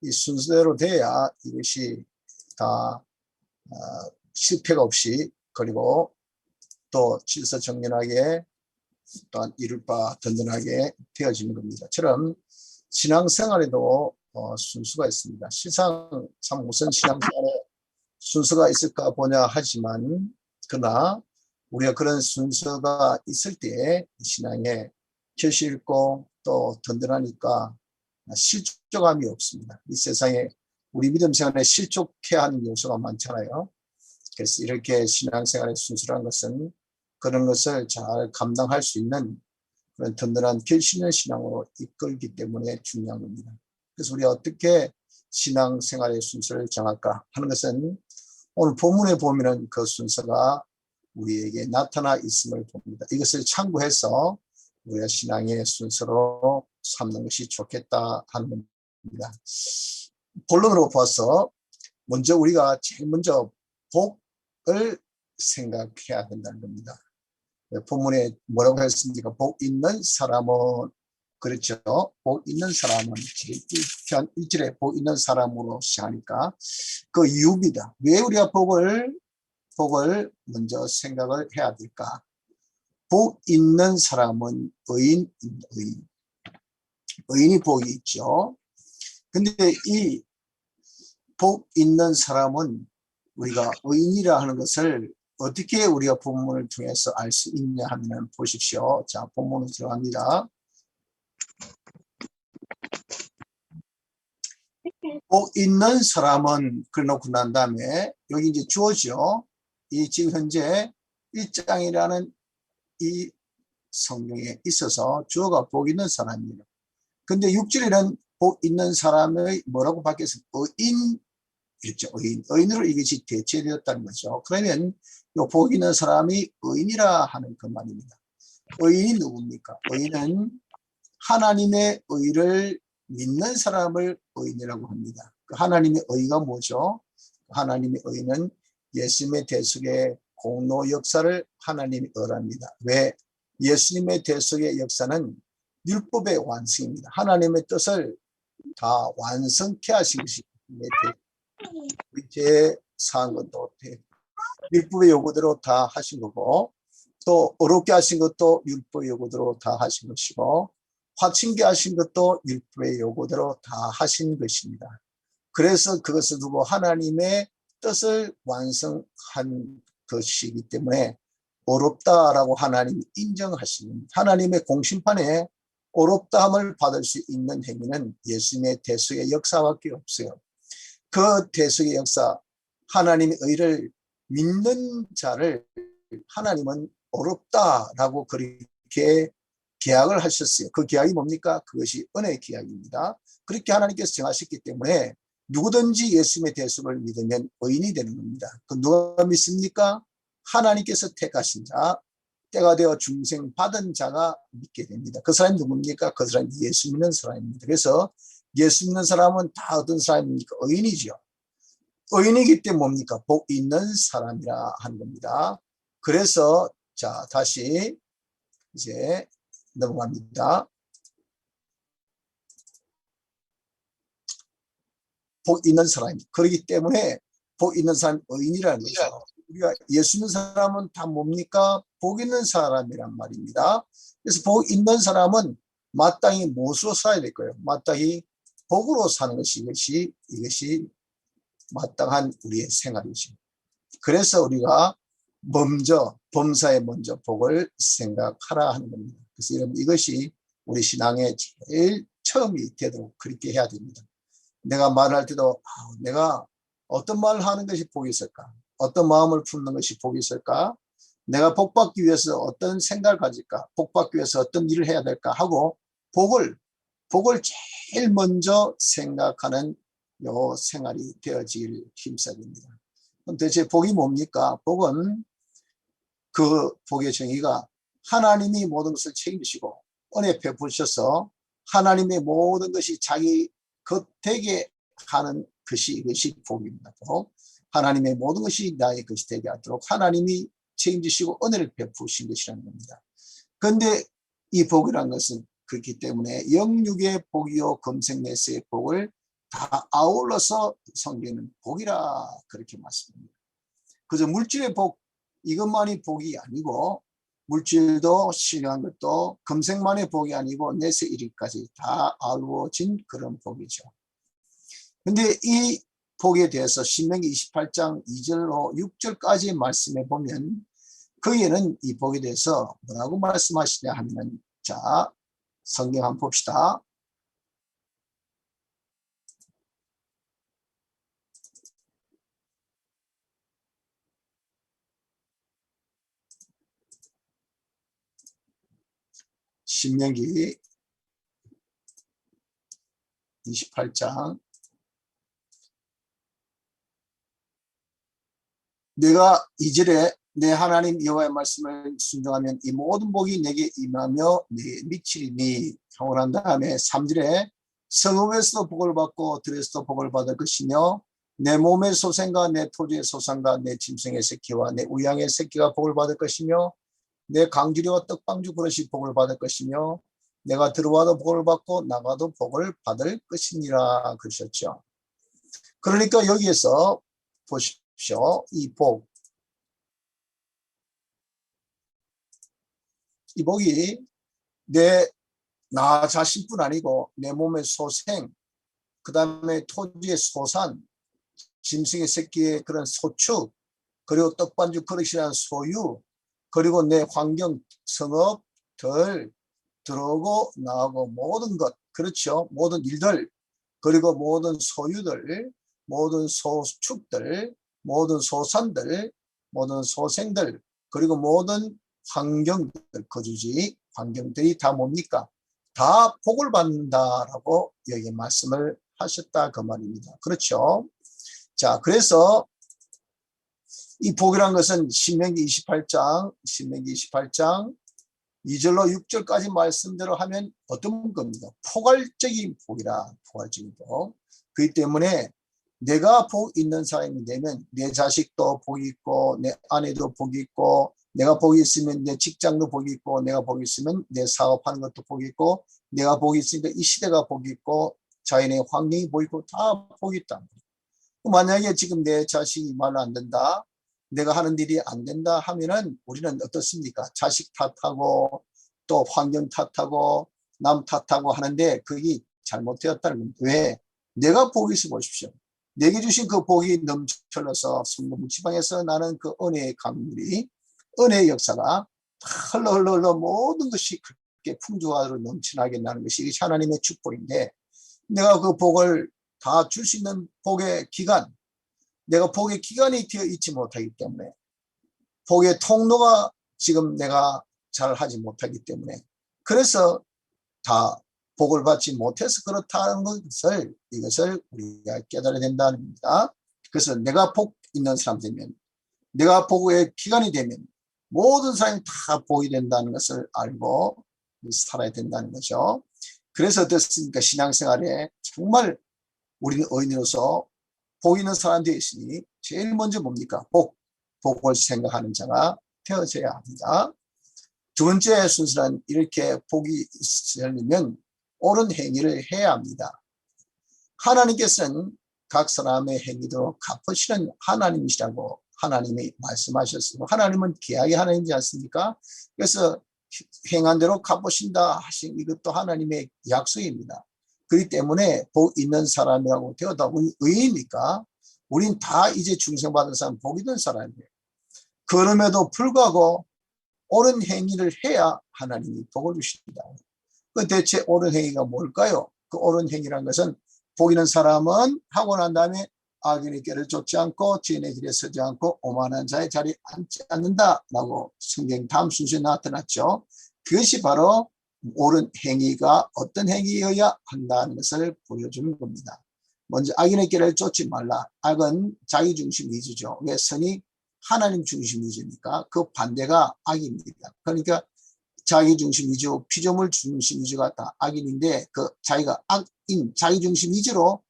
이 순서대로 돼야 이것이 다 실패가 없이, 그리고 또 질서정연하게 또한 이룰 바 든든하게 되어지는 겁니다. 처럼 신앙생활에도 순수가 있습니다. 실상 참 무슨 신앙생활에 순서가 있을까 보냐 하지만, 그러나 우리가 그런 순서가 있을 때 신앙에 결실 있고 또 든든하니까 실족함이 없습니다. 이 세상에 우리 믿음 생활에 실족해야 하는 요소가 많잖아요. 그래서 이렇게 신앙생활의 순수란 것은 그런 것을 잘 감당할 수 있는 그런 든든한 결심 있는 신앙으로 이끌기 때문에 중요한 겁니다. 그래서 우리가 어떻게 신앙생활의 순서를 정할까 하는 것은 오늘 본문에 보면은 그 순서가 우리에게 나타나 있음을 봅니다. 이것을 참고해서 우리가 신앙의 순서로 삼는 것이 좋겠다 하는 겁니다. 본론으로 봐서 먼저 우리가 제일 먼저 복을 생각해야 된다는 겁니다. 본문에 뭐라고 했습니까? 복 있는 사람은, 그렇죠. 복 있는 사람은 1편 1절에 복 있는 사람으로 시작하니까 그 이유입니다. 왜 우리가 복을 먼저 생각을 해야 될까? 복 있는 사람은 의인이 복이 있죠. 근데 이 복 있는 사람은 우리가 의인이라 하는 것을 어떻게 우리가 본문을 통해서 알 수 있냐 하면 보십시오. 자, 본문으로 들어갑니다. 복 있는 사람은 그래놓고 난 다음에 여기 이제 주어죠. 이 지금 현재 1장이라는 이 성경에 있어서 주어가 복 있는 사람이에요. 근데 6절에는 복 있는 사람의 뭐라고 바뀌어서 의인 했죠. 의인으로 이것이 대체되었다는 거죠. 그러면 이 복 있는 사람이 의인이라 하는 그 말입니다. 의인이 누굽니까? 의인은 하나님의 의를 믿는 사람을 의인이라고 합니다. 그 하나님의 의가 뭐죠? 하나님의 의는 예수님의 대속의 공로 역사를 하나님이 의랍니다. 왜? 예수님의 대속의 역사는 율법의 완성입니다. 하나님의 뜻을 다 완성케 하신 것이 제 사한 것도 율법의 요구대로 다 하신 거고, 또 어렵게 하신 것도 율법의 요구대로 다 하신 것이고, 화친게 하신 것도 율법의 요구대로 다 하신 것입니다. 그래서 그것을 두고 하나님의 뜻을 완성한 것이기 때문에 어렵다라고 하나님이 인정하시는, 하나님의 공심판에 어렵다함을 받을 수 있는 행위는 예수님의 대속의 역사밖에 없어요. 그 대속의 역사, 하나님의 의를 믿는 자를 하나님은 어렵다라고 그렇게 계약을 하셨어요. 그 계약이 뭡니까? 그것이 은혜의 계약입니다. 그렇게 하나님께서 정하셨기 때문에 누구든지 예수님의 대속을 믿으면 의인이 되는 겁니다. 그 누가 믿습니까? 하나님께서 택하신 자, 때가 되어 중생 받은 자가 믿게 됩니다. 그 사람이 누굽니까? 그 사람이 예수 믿는 사람입니다. 그래서 예수 믿는 사람은 다 어떤 사람입니까? 의인이죠. 의인이기 때문에 뭡니까? 복 있는 사람이라 하는 겁니다. 그래서 자, 다시 이제 넘어갑니다. 복 있는 사람. 그렇기 때문에 복 있는 사람 의인이라는 거죠. 우리가 예수 믿는 사람은 다 뭡니까? 복 있는 사람이란 말입니다. 그래서 복 있는 사람은 마땅히 무엇으로 살아야 될 거예요? 마땅히 복으로 사는 것이 이것이 마땅한 우리의 생활이죠. 그래서 우리가 먼저 범사에 먼저 복을 생각하라 하는 겁니다. 그래서 여러분 이것이 우리 신앙의 제일 처음이 되도록 그렇게 해야 됩니다. 내가 말할 때도 내가 어떤 말을 하는 것이 복이 있을까? 어떤 마음을 품는 것이 복이 있을까? 내가 복받기 위해서 어떤 생각을 가질까? 복받기 위해서 어떤 일을 해야 될까? 하고 복을 제일 먼저 생각하는 요 생활이 되어지길 힘써야 됩니다. 그럼 대체 복이 뭡니까? 복은 그 복의 정의가 하나님이 모든 것을 책임지시고 은혜 베푸셔서 하나님의 모든 것이 자기 겉되게 하는 것이 이것이 복입니다. 복. 하나님의 모든 것이 나의 것이 되게 하도록 하나님이 책임지시고 은혜를 베푸신 것이라는 겁니다. 그런데 이 복이라는 것은 그렇기 때문에 영육의 복이요 금생내세의 복을 다 아울러서 성경은 복이라 그렇게 말씀합니다. 그저 물질의 복 이것만이 복이 아니고 물질도 신령한 것도 금생만의 복이 아니고 내세 1일까지 다 아우러진 그런 복이죠. 근데 이 복에 대해서 신명기 28장 2절로 6절까지 말씀해 보면 거기에는 이 복에 대해서 뭐라고 말씀하시냐 하면 자 성경 한번 봅시다. 신명기 28장 내가 2절에 내 하나님 여호와의 말씀을 순종하면 이 모든 복이 내게 임하며 내게 미치리니 하고 난 다음에 3절에 성읍에서도 복을 받고 들에서도 복을 받을 것이며 내 몸의 소생과 내 토지의 소산과 내 짐승의 새끼와 내 우양의 새끼가 복을 받을 것이며 내 강주리와 떡방주 그릇이 복을 받을 것이며 내가 들어와도 복을 받고 나가도 복을 받을 것이니라 그러셨죠. 그러니까 여기에서 보십시오. 이 복, 이 복이 나 자신뿐 아니고 내 몸의 소생, 그 다음에 토지의 소산, 짐승의 새끼의 그런 소축, 그리고 떡반죽 그릇이라는 소유, 그리고 내 환경, 성업들 들어오고 나오고 모든 것, 그렇죠. 모든 일들, 그리고 모든 소유들, 모든 소축들, 모든 소산들, 모든 소생들, 그리고 모든 환경들, 거주지 환경들이 다 뭡니까? 다 복을 받는다라고 여기 말씀을 하셨다 그 말입니다. 그렇죠. 자, 그래서 이 복이란 것은 신명기 28장 2절로 6절까지 말씀대로 하면 어떤 겁니다. 포괄적인 복이라, 포괄적인 복. 그렇기 때문에 내가 복 있는 사람이 되면 내 자식도 복이 있고 내 아내도 복이 있고 내가 복이 있으면 내 직장도 복이 있고 내가 복이 있으면 내 사업하는 것도 복이 있고 내가 복이 있으니까 이 시대가 복이 있고 자연의 환경이 복이 있고 다 복이 있다. 만약에 지금 내 자식이 말 안 된다, 내가 하는 일이 안 된다 하면은 우리는 어떻습니까? 자식 탓하고 또 환경 탓하고 남 탓하고 하는데 그게 잘못되었다는 겁니다. 왜? 내가 복이 있어 보십시오. 내게 주신 그 복이 넘쳐나서 성공 지방에서 나는 그 은혜의 강물이 은혜의 역사가 흘러 모든 것이 그렇게 풍조화로 넘쳐나게 나는 것이 하나님의 축복인데 내가 그 복을 다 줄 수 있는 복의 기간, 내가 복의 기간이 되어 있지 못하기 때문에 복의 통로가 지금 내가 잘 하지 못하기 때문에 그래서 다 복을 받지 못해서 그렇다는 것을 이것을 우리가 깨달아야 된다는 겁니다. 그래서 내가 복 있는 사람 되면 내가 복의 기간이 되면 모든 사람이 다 복이 된다는 것을 알고 살아야 된다는 거죠. 그래서 어떻습니까? 신앙생활에 정말 우리는 의인으로서 복 있는 사람 되어 있으니 제일 먼저 뭡니까? 복을 생각하는 자가 되어져야 합니다. 두 번째 순서는 이렇게 복이 있으려면 옳은 행위를 해야 합니다. 하나님께서는 각 사람의 행위도 갚으시는 하나님이시라고 하나님이 말씀하셨으고 하나님은 계약의 하나님이지 않습니까? 그래서 행한 대로 갚으신다 하신 이것도 하나님의 약속입니다. 그렇기 때문에 복 있는 사람이라고 되어다 보니 의인이니까 우린 다 이제 중생받은 사람 복 있는 사람이에요. 그럼에도 불구하고 옳은 행위를 해야 하나님이 복을 주십니다. 그 대체 옳은 행위가 뭘까요? 그 옳은 행위란 것은 복 있는 사람은 하고 난 다음에 악인의 길을 쫓지 않고 죄인의 길에 서지 않고 오만한 자의 자리에 앉지 않는다라고 성경 다음 순서에 나타났죠. 그것이 바로 옳은 행위가 어떤 행위여야 한다는 것을 보여주는 겁니다. 먼저 악인의 길을 쫓지 말라. 악은 자기중심 위주죠. 왜? 선이 하나님 중심 위주니까 그 반대가 악입니다. 그러니까 자기중심 위주, 피조물 중심 위주가 다 악인인데 그 자기가 악인, 자기중심 위주로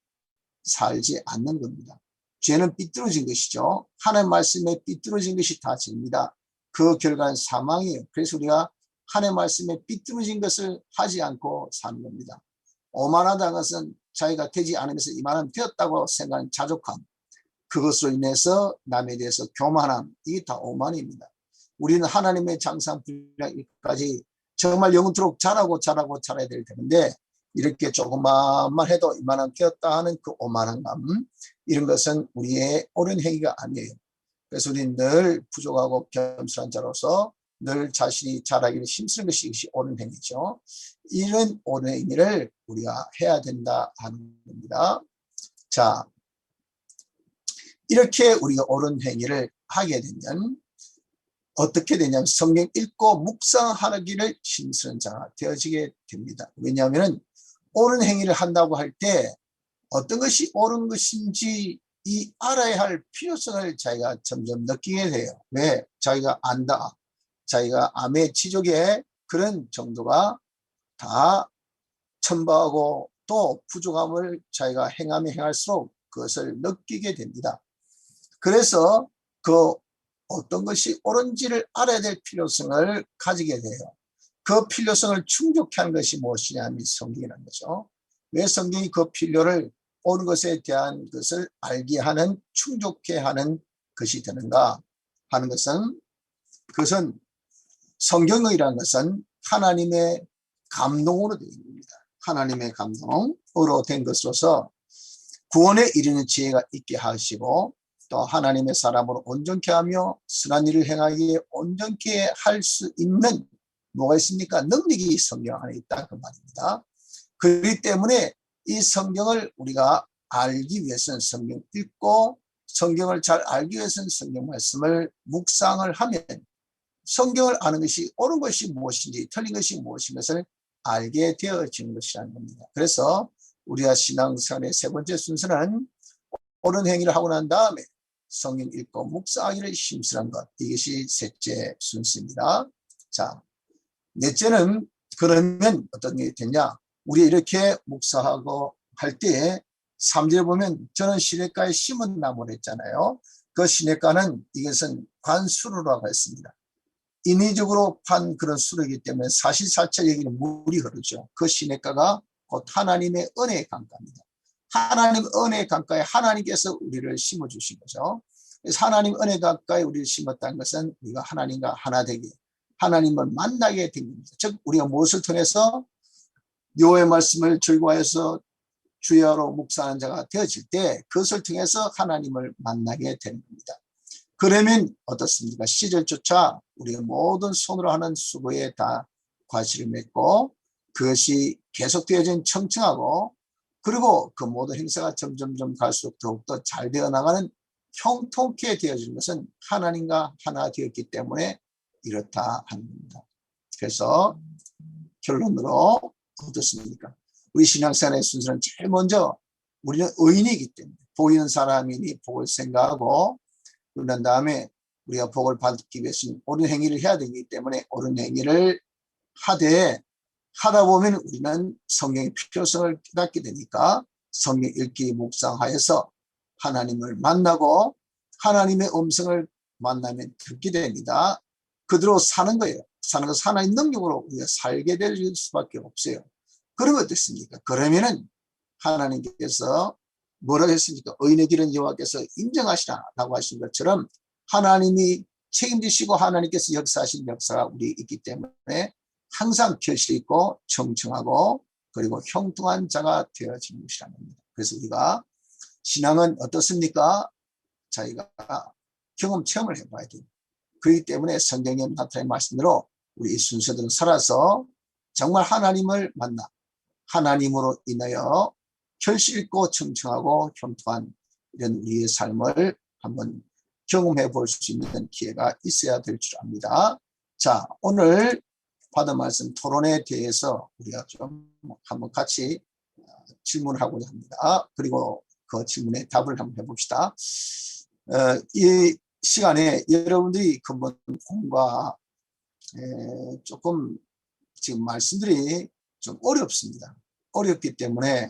살지 않는 겁니다. 죄는 삐뚤어진 것이죠. 하나님 말씀에 삐뚤어진 것이 다 죄입니다. 그 결과는 사망이에요. 그래서 우리가 하나님 말씀에 삐뚤어진 것을 하지 않고 사는 겁니다. 오만하다는 것은 자기가 되지 않으면서 이만큼 되었다고 생각하는 자족함, 그것으로 인해서 남에 대해서 교만함, 이게 다 오만입니다. 우리는 하나님의 장상 분량까지 정말 영원토록 잘해야 될 텐데, 이렇게 조금만 해도 이만한 되었다 하는 그 오만한 감, 이런 것은 우리의 옳은 행위가 아니에요. 그래서 우리는 늘 부족하고 겸손한 자로서 늘 자신이 잘하기를 힘쓰는 것이 이것이 옳은 행위죠. 이런 옳은 행위를 우리가 해야 된다 하는 겁니다. 자, 이렇게 우리가 옳은 행위를 하게 되면 어떻게 되냐면 성경 읽고 묵상하기를 힘쓰는 자가 되어지게 됩니다. 왜냐하면 옳은 행위를 한다고 할 때 어떤 것이 옳은 것인지 이 알아야 할 필요성을 자기가 점점 느끼게 돼요. 왜? 자기가 안다. 자기가 암의 지족의 그런 정도가 다 첨부하고 또 부족함을 자기가 행하면 행할수록 그것을 느끼게 됩니다. 그래서 그 어떤 것이 옳은지를 알아야 될 필요성을 가지게 돼요. 그 필요성을 충족케 하는 것이 무엇이냐면 성경이라는 거죠. 왜 성경이 그 필요를 옳은 것에 대한 것을 알게 하는, 충족케 하는 것이 되는가 하는 것은, 그것은 성경이라는 것은 하나님의 감동으로 되어 있습니다. 하나님의 감동으로 된 것으로서 구원에 이르는 지혜가 있게 하시고 또 하나님의 사람으로 온전케 하며 선한 일을 행하기에 온전케 할 수 있는 뭐가 있습니까? 능력이 성경 안에 있다 그 말입니다. 그렇기 때문에 이 성경을 우리가 알기 위해서는 성경 읽고 성경을 잘 알기 위해서는 성경 말씀을 묵상을 하면 성경을 아는 것이 옳은 것이 무엇인지 틀린 것이 무엇인 것을 알게 되어지는 것이라는 겁니다. 그래서 우리가 신앙생활의 세 번째 순서는 옳은 행위를 하고 난 다음에 성경 읽고 묵상하기를 힘쓰는 것, 이것이 셋째 순서입니다. 자, 넷째는 그러면 어떤 게 되냐, 우리 이렇게 묵상하고 할 때에 3절에 보면 저는 시냇가에 심은 나무를 했잖아요. 그 시냇가는 이것은 관수로라고 했습니다. 인위적으로 판 그런 수로이기 때문에 사실사철 여기는 물이 흐르죠. 그 시냇가가 곧 하나님의 은혜의 강가입니다. 하나님 은혜의 강가에 하나님께서 우리를 심어주신 거죠. 그래서 하나님 은혜 강가에 우리를 심었다는 것은 우리가 하나님과 하나 되게, 하나님을 만나게 된 겁니다. 즉 우리가 무엇을 통해서 여호와의 말씀을 즐거워해서 주야로 묵상하는 자가 되어질 때 그것을 통해서 하나님을 만나게 되는 겁니다. 그러면 어떻습니까? 시절조차 우리가 모든 손으로 하는 수고에 다 과실을 맺고 그것이 계속되어진 청청하고, 그리고 그 모든 행사가 점점점 갈수록 더욱더 잘 되어 나가는 형통케 되어지는 것은 하나님과 하나 되었기 때문에 이렇다 하는 겁니다. 그래서 결론으로 어떻습니까? 우리 신앙생활의 순서는 제일 먼저 우리는 의인이기 때문에 보이는 사람이니 복을 생각하고, 그런 다음에 우리가 복을 받기 위해서는 옳은 행위를 해야 되기 때문에 옳은 행위를 하다 보면 우리는 성경의 필요성을 깨닫게 되니까 성경 읽기 묵상하여서 하나님을 만나고 하나님의 음성을 만나면 듣게 됩니다. 그대로 사는 거예요. 사는 것은 하나님의 능력으로 우리가 살게 될 수밖에 없어요. 그러면 어떻습니까? 그러면은 하나님께서 뭐라고 했습니까? 의인의 길은 여호와께서 인정하시라라고 하신 것처럼 하나님이 책임지시고 하나님께서 역사하신 역사가 우리 있기 때문에 항상 결실 있고 청청하고 그리고 형통한 자가 되어지는 것이라는 겁니다. 그래서 우리가 신앙은 어떻습니까? 자기가 경험 체험을 해봐야 돼요. 그렇기 때문에 성경에 나타낸 말씀대로 우리 이 순서대로 살아서 정말 하나님을 만나 하나님으로 인하여 결실 있고 청청하고 형통한 이런 우리의 삶을 한번 경험해 볼 수 있는 기회가 있어야 될 줄 압니다. 자, 오늘 받은 말씀 토론에 대해서 우리가 좀 한번 같이 질문하고자 합니다. 그리고 그 질문에 답을 한번 해봅시다. 이 시간에 여러분들이 근본 공부가 조금 지금 말씀들이 좀 어렵습니다. 어렵기 때문에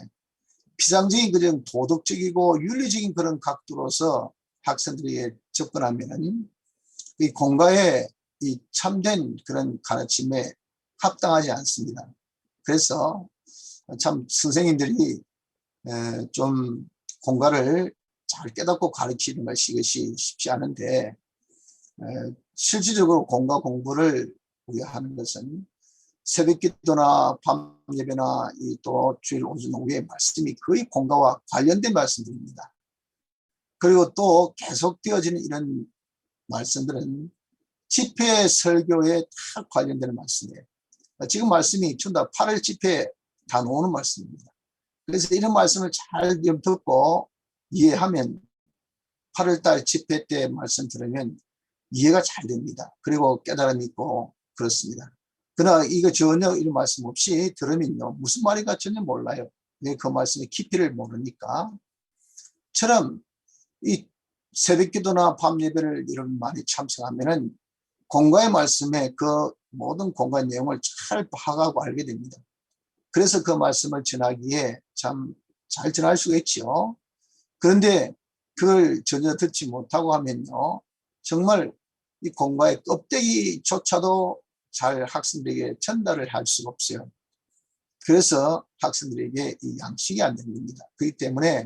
피상적인 그런 도덕적이고 윤리적인 그런 각도로서 학생들이 접근하면 이 공과의 이 참된 그런 가르침에 합당하지 않습니다. 그래서 참 선생님들이 좀 공과를 잘 깨닫고 가르치는 것이 이것이 쉽지 않은데 실질적으로 공과 공부를 우리가 하는 것은 새벽기도나 밤예배나 이 또 주일 오전 오후의 말씀이 거의 공과와 관련된 말씀들입니다. 그리고 또 계속되어지는 이런 말씀들은 집회 설교에 다 관련되는 말씀이에요. 지금 말씀이 전부 다 8월 집회에 다 나오는 말씀입니다. 그래서 이런 말씀을 잘 듣고 이해하면 8월달 집회 때 말씀 들으면 이해가 잘 됩니다. 그리고 깨달음이 있고 그렇습니다. 그러나 이거 전혀 이런 말씀 없이 들으면요 무슨 말인가 전혀 몰라요. 왜 그 말씀의 깊이를 모르니까. 처럼 이 새벽기도나 밤예배를 이런 많이 참석하면은 공과의 말씀에 그 모든 공과의 내용을 잘 파악하고 알게 됩니다. 그래서 그 말씀을 전하기에 참 잘 전할 수가 있죠. 그런데 그걸 전혀 듣지 못하고 하면요 정말 이 공과의 껍데기조차도 잘 학생들에게 전달을 할 수가 없어요. 그래서 학생들에게 이 양식이 안 됩니다. 그렇기 때문에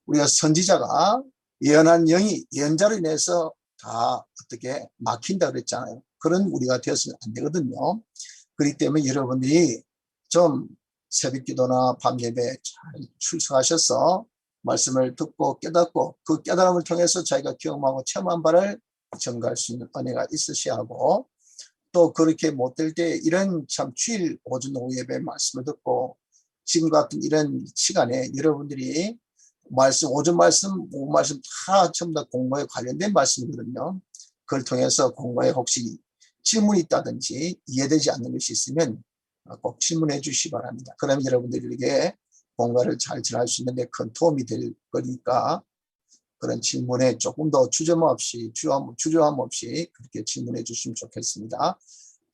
우리가 선지자가 예언한 영이 예언자로 인해서 다 어떻게 막힌다 그랬잖아요. 그런 우리가 되어서는 안 되거든요. 그렇기 때문에 여러분들이 좀 새벽기도나 밤예배 잘 출석하셔서 말씀을 듣고 깨닫고 그 깨달음을 통해서 자기가 경험하고 체험한 바를 전가할 수 있는 은혜가 있으셔야 하고 또 그렇게 못 될 때 이런 참 주일 오전 오후 예배 말씀을 듣고 지금 같은 이런 시간에 여러분들이 말씀 오전 말씀 오후 말씀 다 전부 다 공부에 관련된 말씀이거든요. 그걸 통해서 공부에 혹시 질문이 있다든지 이해되지 않는 것이 있으면 꼭 질문해 주시기 바랍니다. 그러면 여러분들에게 공부를 잘 전할 수 있는데 큰 도움이 될 거니까 그런 질문에 조금 더 주저함 없이 그렇게 질문해 주시면 좋겠습니다.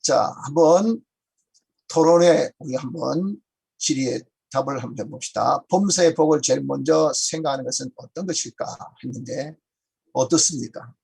자, 한번 토론에 우리 한번 질의에 답을 한번 해봅시다. 범사의 복을 제일 먼저 생각하는 것은 어떤 것일까 했는데 어떻습니까?